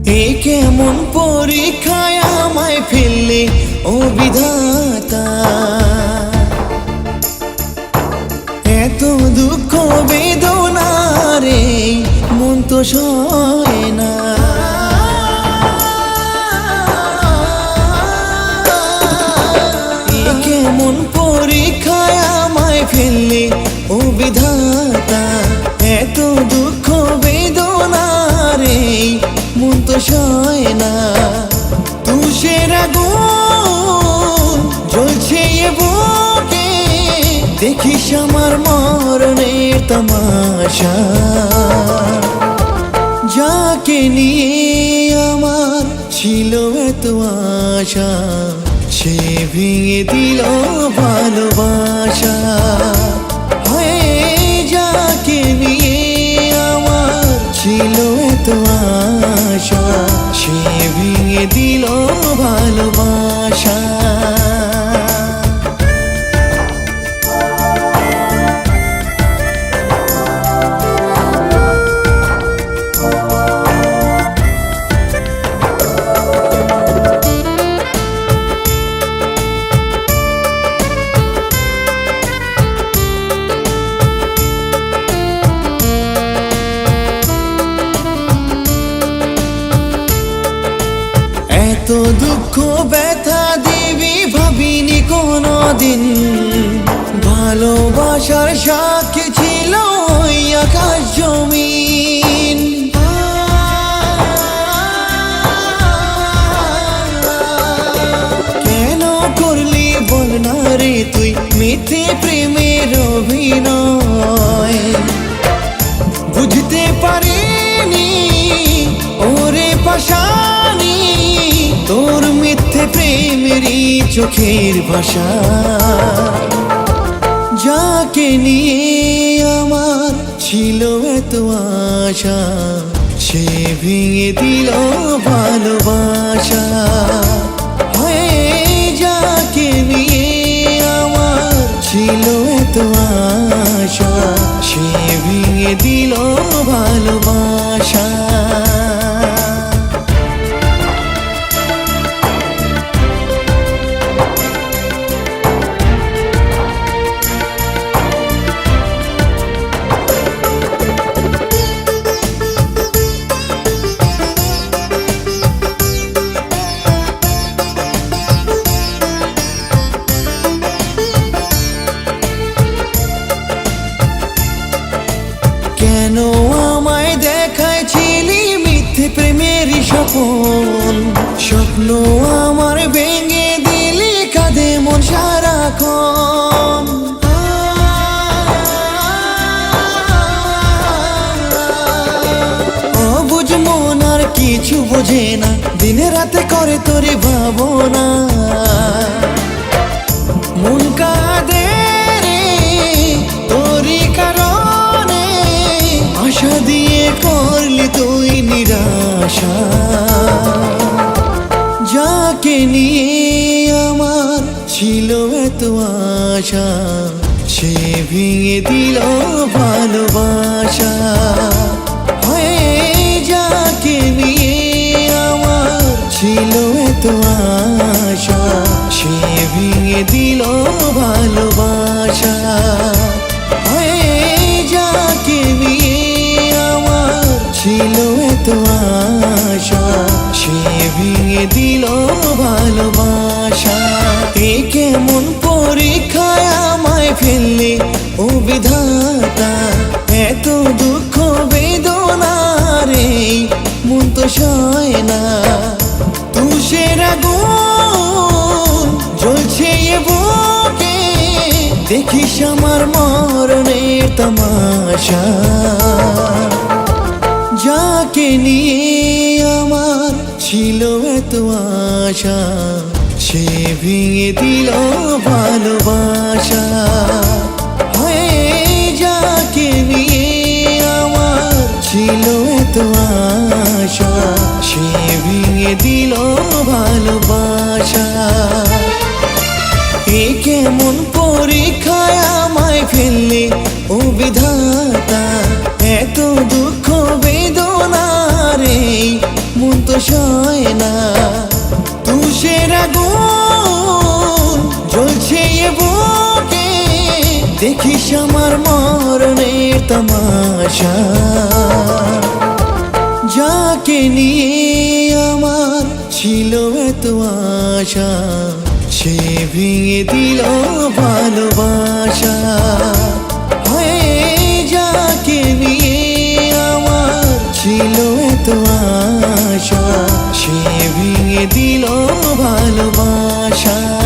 এ কেমন পরীক্ষায় আমায় ফেললে ও বিধাতা, এত দুঃখ বেদনা রে মন তো সয় না। এ কেমন পরীক্ষায় আমায় ফেললে ও বিধাতা, এত দুঃখ বেদনা রে মন তো সয় না। তুষের আগুন জ্বলছে এ বুকে, দেখিস আমার মরণের তামাশা। যাকে নিয়ে আমার ছিল এত আশা, সে ভেঙে দিল ভালোবাসা। যাকে নিয়ে আমার ছিল এত আশা, সে ভেঙে দিল ভালোবাসা। এত দুঃখ ব্যথা দিবি ভাবিনি কোনদিন, ভালোবাসার সাক্ষী ছিল ওই আকাশ জমিন। কেন করলি বল না রে তুই মিথ্যে প্রেমের অভিনয়, বুঝতে পারিনি ওরে পাশানি তোর মিথ্যে প্রেমেরই চোখের ভাষা। যাকে নিয়ে আমার ছিল এত আশা, সে ভেঙে দিল ভালোবাসা। যাকে নিয়ে আমার ছিল এত আশা, সে ভেঙে দিল ভালোবাসা। কেন আমায় দেখাইছিলি মিথ্যে প্রেমের স্বপন, স্বপ্ন আমার ভেঙে দিলি কাঁদে মন সারাক্ষণ। অবুঝ মন আর কিছু বোঝে না, দিনে রাতে করে তোরে ভাবনা। মন কাঁদে রে তোরি কারণে, আশা দিয়ে করলি তুই নিরাশা। যাকে নিয়ে আমার ছিল এত আশা, সে ভেঙে দিল ভালোবাসা। যাকে নিয়ে আমার ছিল এত আশা, সে ভেঙে দিল ভালোবাসা। যাকে নিয়ে আমার ছিল এত আশা, সে ভেঙে দিল ভালোবাসা। এ কেমন পরীক্ষায় আমায় ফেললে ও বিধাতা, এত দুঃখ বেদনা রে মন তো সয় না। তুষের আগুন জ্বলছে এ বুকে, দেখিস আমার মরণের তামাশা। যাকে নিয়ে আমার ছিল এত আশা, সে ভেঙে দিল ভালোবাসা। যাকে নিয়ে আমার ছিল এত আশা, সে ভেঙে দিল ভালোবাসা। এ কেমন পরীক্ষায় আমায় ফেললে ও বিধাতা, এত দুঃখ বেদনা রে মন তো সয় না। তুষের আগুন জ্বলছে এ বুকে, দেখিস আমার মরণের তামাশা। যাকে নিয়ে আমার ছিল এত আশা, সে ভেঙে দিল ভালোবাসা। হায়, যাকে নিয়ে আমার ছিল এত আশা, সে ভেঙে দিল ভালোবাসা।